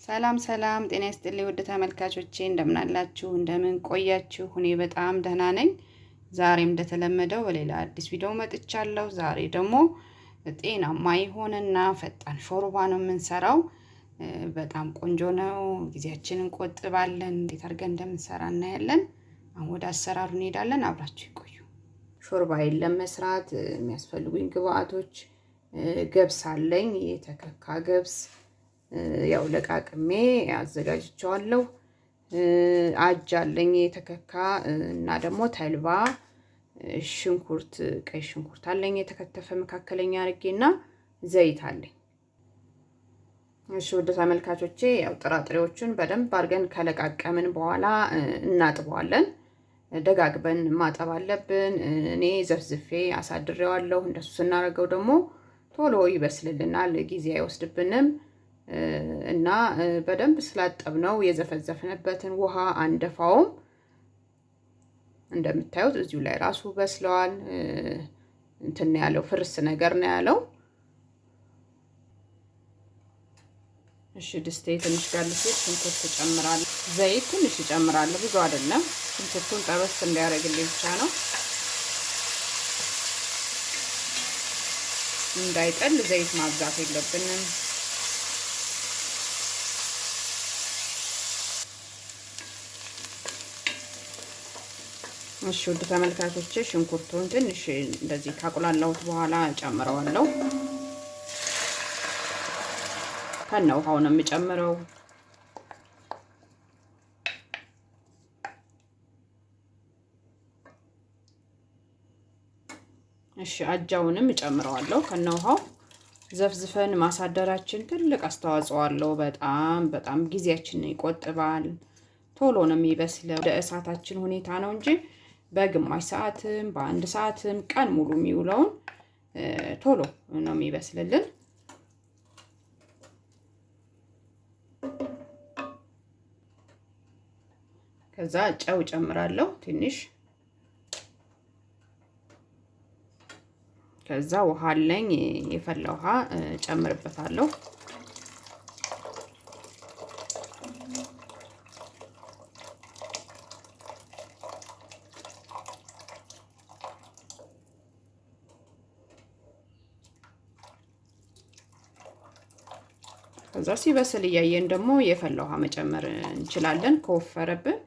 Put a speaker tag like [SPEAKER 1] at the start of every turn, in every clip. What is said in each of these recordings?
[SPEAKER 1] ሰላም ሰላም፣ ጤና ይስጥልኝ ውድ ተመልካቾቼ፣ እንደምን አላችሁ? እንደምን ቆያችሁ? እኔ በጣም ደህና ነኝ። ዛሬም እንደተለመደው በሌላ አዲስ ቪዲዮ መጥቻለሁ። ዛሬ ደግሞ ጤናማ የሆነና ፈጣን ሾርባ ነው የምንሰራው። በጣም ቆንጆ ነው። ጊዜያችንን እንቆጥባለን። እንዴት አድርገን እንደምንሰራ እናያለን። አሁን ወደ አሰራሩ እንሄዳለን። አብራችሁ ይቆዩ። ሾርባዬን ለመስራት የሚያስፈልጉኝ ግብአቶች ገብስ አለኝ፣ የተከካ ገብስ ያው ለቃቅሜ አዘጋጅቼዋለሁ። አጅ አለኝ የተከካ እና ደግሞ ተልባ፣ ሽንኩርት፣ ቀይ ሽንኩርት አለኝ የተከተፈ መካከለኛ አድርጌና ዘይት አለኝ። እሺ ወደ ተመልካቾቼ ያው ጥራጥሬዎቹን በደንብ አድርገን ከለቃቀምን በኋላ እናጥበዋለን። ደጋግበን ማጠብ አለብን። እኔ ዘፍዝፌ አሳድሬዋለሁ። እንደሱ ስናደርገው ደግሞ ቶሎ ይበስልልናል፣ ጊዜ አይወስድብንም። እና በደንብ ስላጠብነው የዘፈዘፍንበትን ውሃ አንደፋውም። እንደምታዩት እዚሁ ላይ ራሱ በስለዋል። እንትን ያለው ፍርስ ነገር ነው ያለው። እሺ ድስቴ ትንሽ ጋር ሲል ሽንኩርት እጨምራለሁ። ዘይት ትንሽ እጨምራለሁ፣ ብዙ አይደለም። ሽንኩርቱን ጠበስ እንዲያደርግልኝ ብቻ ነው። እንዳይጠል ዘይት ማብዛት የለብንም። እሺ ውድ ተመልካቾቼ ሽንኩርቱን ትንሽ እንደዚህ ካቁላላሁት በኋላ ጨምረዋለሁ። ከነ ውሃው ነው የምጨምረው። እሺ አጃውንም እጨምረዋለሁ ከነ ውሃው። ዘፍዝፈን ማሳደራችን ትልቅ አስተዋጽኦ አለው። በጣም ጊዜያችንን ይቆጥባል። ቶሎ ነው የሚበስለው። ለእሳታችን ሁኔታ ነው እንጂ በግማሽ ሰዓትም በአንድ ሰዓትም ቀን ሙሉ የሚውለውን ቶሎ ነው የሚበስልልን። ከዛ ጨው ጨምራለሁ ትንሽ። ከዛ ውሃ አለኝ የፈላ ውሃ ጨምርበታለሁ። ከዛ ሲበስል እያየን ደግሞ የፈላ ውሃ መጨመር እንችላለን ከወፈረብን።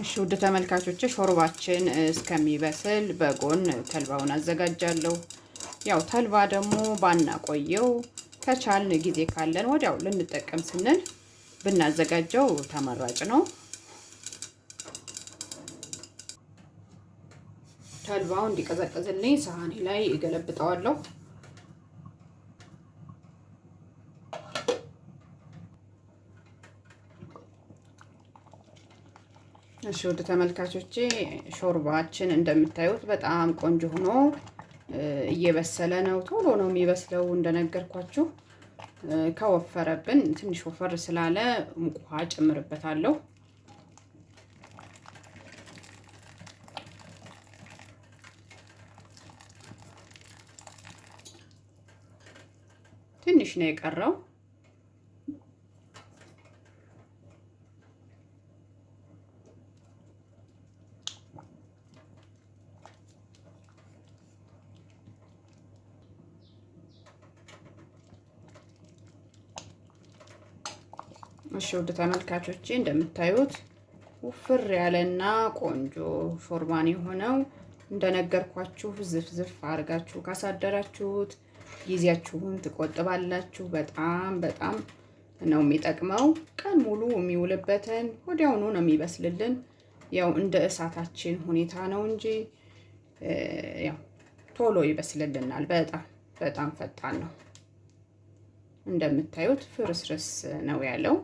[SPEAKER 1] እሺ ውድ ተመልካቾቼ ሾርባችን እስከሚበስል በጎን ተልባውን አዘጋጃለሁ። ያው ተልባ ደግሞ ባናቆየው ከቻልን ጊዜ ካለን ወዲያው ልንጠቀም ስንል ብናዘጋጀው ተመራጭ ነው። ተልባው እንዲቀዘቅዝልኝ ሳህኔ ላይ እገለብጠዋለሁ። እሺ ወደ ተመልካቾቼ ሾርባችን እንደምታዩት በጣም ቆንጆ ሆኖ እየበሰለ ነው። ቶሎ ነው የሚበስለው እንደነገርኳችሁ። ከወፈረብን ትንሽ ወፈር ስላለ ሙቅ ውሃ ጨምርበታለሁ። ትንሽ ነው የቀረው። እሺ ውድ ተመልካቾቼ እንደምታዩት ውፍር ያለና ቆንጆ ሾርባን የሆነው እንደነገርኳችሁ ዝፍዝፍ አድርጋችሁ ካሳደራችሁት ጊዜያችሁን ትቆጥባላችሁ። በጣም ነው የሚጠቅመው። ቀን ሙሉ የሚውልበትን ወዲያውኑ ነው የሚበስልልን። ያው እንደ እሳታችን ሁኔታ ነው እንጂ ያው ቶሎ ይበስልልናል። በጣም ፈጣን ነው። እንደምታዩት ፍርስርስ ነው ያለው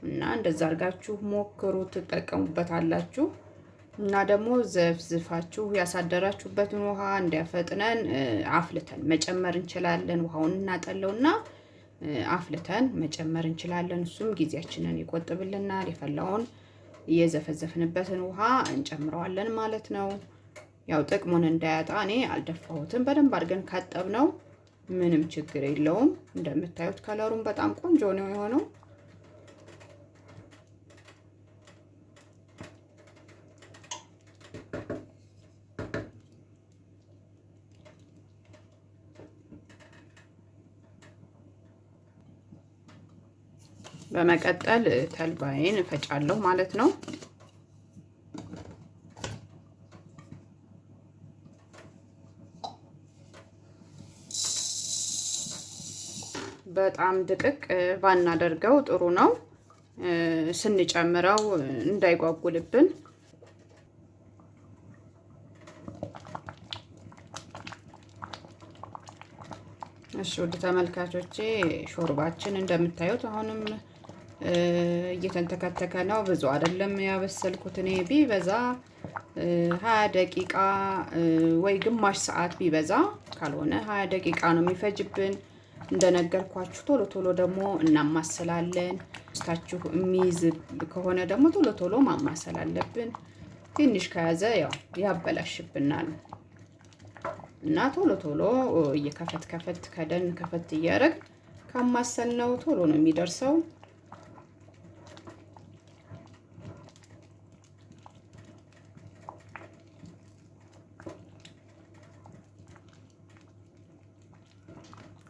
[SPEAKER 1] እና እንደዛ አድርጋችሁ ሞክሩ፣ ትጠቀሙበታላችሁ። እና ደግሞ ዘፍዝፋችሁ ያሳደራችሁበትን ውሃ እንዲያፈጥነን አፍልተን መጨመር እንችላለን። ውሃውን እናጠለውና አፍልተን መጨመር እንችላለን። እሱም ጊዜያችንን ይቆጥብልናል። የፈላውን እየዘፈዘፍንበትን ውሃ እንጨምረዋለን ማለት ነው። ያው ጥቅሙን እንዳያጣ እኔ አልደፋሁትም። በደንብ አድርገን ካጠብነው ምንም ችግር የለውም። እንደምታዩት ከለሩም በጣም ቆንጆ ነው የሆነው። በመቀጠል ተልባዬን እፈጫለሁ ማለት ነው። በጣም ድቅቅ ባናደርገው ጥሩ ነው፣ ስንጨምረው እንዳይጓጉልብን። እሺ ውድ ተመልካቾቼ ሾርባችን እንደምታዩት አሁንም እየተንተከተከ ነው። ብዙ አይደለም ያበሰልኩት እኔ ቢበዛ 20 ደቂቃ ወይ ግማሽ ሰዓት ቢበዛ፣ ካልሆነ 20 ደቂቃ ነው የሚፈጅብን። እንደነገርኳችሁ ቶሎ ቶሎ ደግሞ እናማሰላለን። ስታችሁ የሚይዝ ከሆነ ደግሞ ቶሎ ቶሎ ማማሰል አለብን። ትንሽ ከያዘ ያው ያበላሽብናል እና ቶሎ ቶሎ እየከፈት ከፈት ከደን ከፈት እያደረግ ካማሰል ነው ቶሎ ነው የሚደርሰው።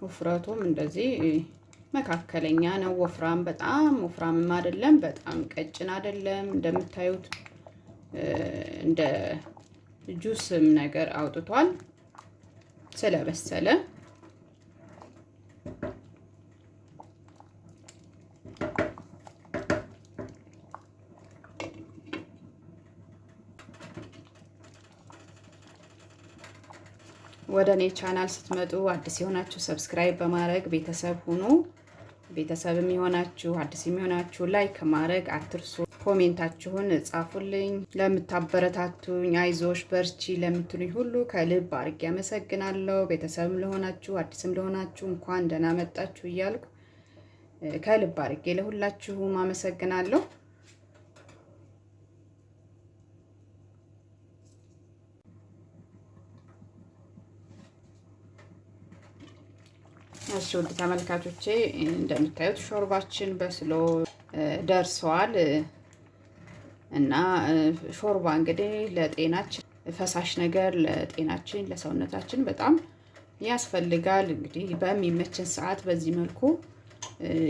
[SPEAKER 1] ውፍረቱም እንደዚህ መካከለኛ ነው። ወፍራም በጣም ወፍራምም አይደለም፣ በጣም ቀጭን አይደለም። እንደምታዩት እንደ ጁስም ነገር አውጥቷል ስለበሰለ። ወደ እኔ ቻናል ስትመጡ አዲስ የሆናችሁ ሰብስክራይብ በማድረግ ቤተሰብ ሁኑ። ቤተሰብም የሆናችሁ አዲስ የሚሆናችሁ ላይክ ማድረግ አትርሱ። ኮሜንታችሁን ጻፉልኝ። ለምታበረታቱኝ አይዞሽ በርቺ ለምትሉኝ ሁሉ ከልብ አድርጌ አመሰግናለሁ። ቤተሰብም ለሆናችሁ አዲስም ለሆናችሁ እንኳን ደህና መጣችሁ እያልኩ ከልብ አድርጌ ለሁላችሁም አመሰግናለሁ። እሺ ውድ ተመልካቾቼ እንደምታዩት ሾርባችን በስሎ ደርሷል እና ሾርባ እንግዲህ ለጤናችን ፈሳሽ ነገር ለጤናችን ለሰውነታችን በጣም ያስፈልጋል። እንግዲህ በሚመችን ሰዓት በዚህ መልኩ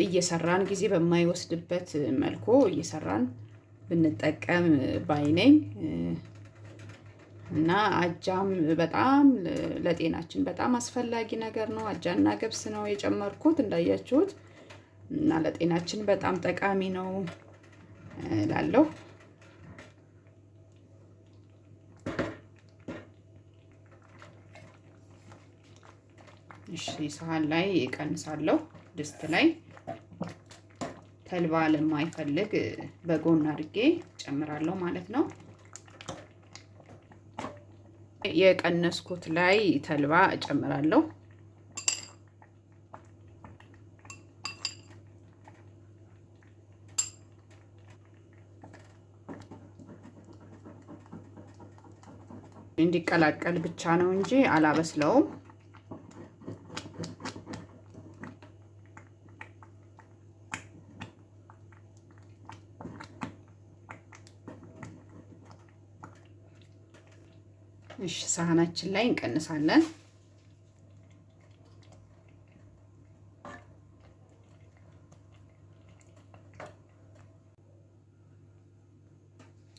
[SPEAKER 1] እየሰራን ጊዜ በማይወስድበት መልኩ እየሰራን ብንጠቀም ባይነኝ እና አጃም በጣም ለጤናችን በጣም አስፈላጊ ነገር ነው። አጃና ገብስ ነው የጨመርኩት እንዳያችሁት እና ለጤናችን በጣም ጠቃሚ ነው እላለሁ። እሺ ሳህን ላይ እቀንሳለሁ። ድስት ላይ ተልባ ለማይፈልግ በጎን አድርጌ ጨምራለሁ ማለት ነው። የቀነስኩት ላይ ተልባ እጨምራለሁ። እንዲቀላቀል ብቻ ነው እንጂ አላበስለውም። እሺ ሳህናችን ላይ እንቀንሳለን።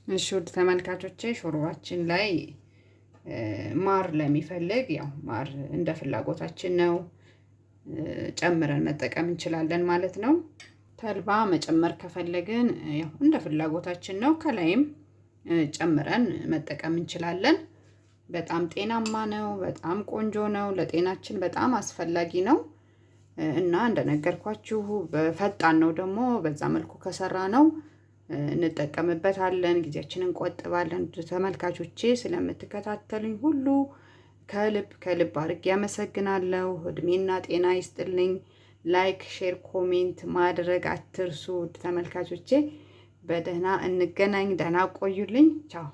[SPEAKER 1] እሺ ውድ ተመልካቾቼ ሾርባችን ላይ ማር ለሚፈልግ ያው ማር እንደ ፍላጎታችን ነው ጨምረን መጠቀም እንችላለን ማለት ነው። ተልባ መጨመር ከፈለግን ያው እንደ ፍላጎታችን ነው። ከላይም ጨምረን መጠቀም እንችላለን። በጣም ጤናማ ነው። በጣም ቆንጆ ነው። ለጤናችን በጣም አስፈላጊ ነው እና እንደነገርኳችሁ በፈጣን ነው ደግሞ በዛ መልኩ ከሰራ ነው እንጠቀምበታለን። ጊዜያችንን እንቆጥባለን። ተመልካቾቼ ስለምትከታተሉኝ ሁሉ ከልብ አድርጌ አመሰግናለሁ። እድሜና ጤና ይስጥልኝ። ላይክ፣ ሼር፣ ኮሜንት ማድረግ አትርሱ። ውድ ተመልካቾቼ በደህና እንገናኝ። ደህና ቆዩልኝ። ቻው